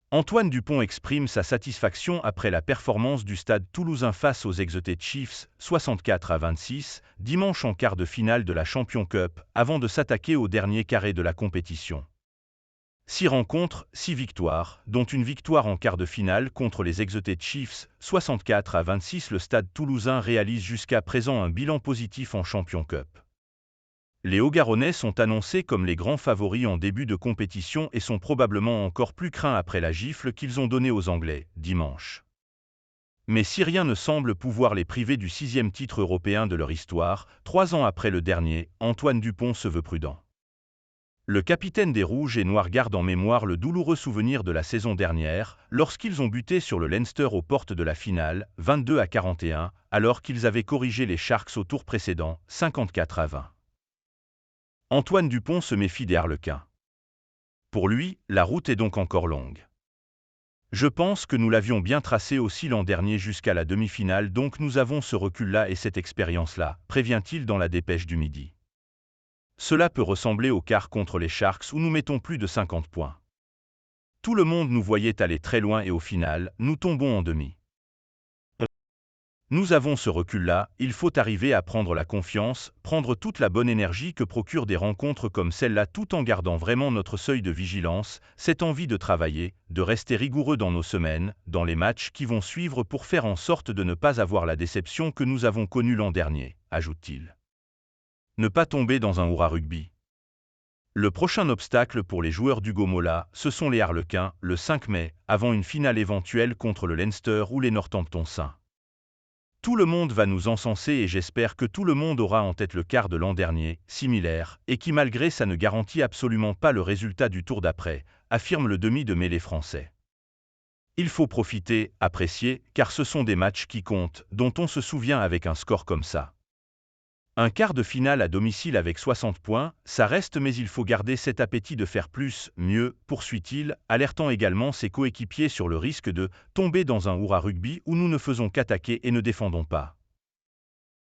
Antoine Dupont exprime sa satisfaction après la performance du Stade Toulousain face aux Exeter Chiefs, 64-26, dimanche en quart de finale de la Champions Cup, avant de s'attaquer au dernier carré de la compétition. 6 rencontres, 6 victoires, dont une victoire en quart de finale contre les Exeter Chiefs, 64-26. Le Stade Toulousain réalise jusqu'à présent un bilan positif en Champions Cup. Les Haut-Garonnais sont annoncés comme les grands favoris en début de compétition et sont probablement encore plus craints après la gifle qu'ils ont donnée aux Anglais, dimanche. Mais si rien ne semble pouvoir les priver du 6e titre européen de leur histoire, 3 ans après le dernier, Antoine Dupont se veut prudent. Le capitaine des Rouges et Noirs garde en mémoire le douloureux souvenir de la saison dernière, lorsqu'ils ont buté sur le Leinster aux portes de la finale, 22-41, alors qu'ils avaient corrigé les Sharks au tour précédent, 54-20. Antoine Dupont se méfie des Harlequins. Pour lui, la route est donc encore longue. Je pense que nous l'avions bien tracé aussi l'an dernier jusqu'à la demi-finale, donc nous avons ce recul-là et cette expérience-là, prévient-il dans la dépêche du Midi. Cela peut ressembler au quart contre les Sharks où nous mettons plus de 50 points. Tout le monde nous voyait aller très loin et au final, nous tombons en demi. Nous avons ce recul-là, il faut arriver à prendre la confiance, prendre toute la bonne énergie que procurent des rencontres comme celle-là tout en gardant vraiment notre seuil de vigilance, cette envie de travailler, de rester rigoureux dans nos semaines, dans les matchs qui vont suivre pour faire en sorte de ne pas avoir la déception que nous avons connue l'an dernier, ajoute-t-il. Ne pas tomber dans un hurrah rugby. Le prochain obstacle pour les joueurs d'Hugo Mola, ce sont les Harlequins, le 5 mai, avant une finale éventuelle contre le Leinster ou les Northampton Saints. Tout le monde va nous encenser et j'espère que tout le monde aura en tête le quart de l'an dernier, similaire, et qui malgré ça ne garantit absolument pas le résultat du tour d'après, affirme le demi de mêlée français. Il faut profiter, apprécier, car ce sont des matchs qui comptent, dont on se souvient avec un score comme ça. Un quart de finale à domicile avec 60 points, ça reste mais il faut garder cet appétit de faire plus, mieux, poursuit-il, alertant également ses coéquipiers sur le risque de tomber dans un hurrah rugby où nous ne faisons qu'attaquer et ne défendons pas.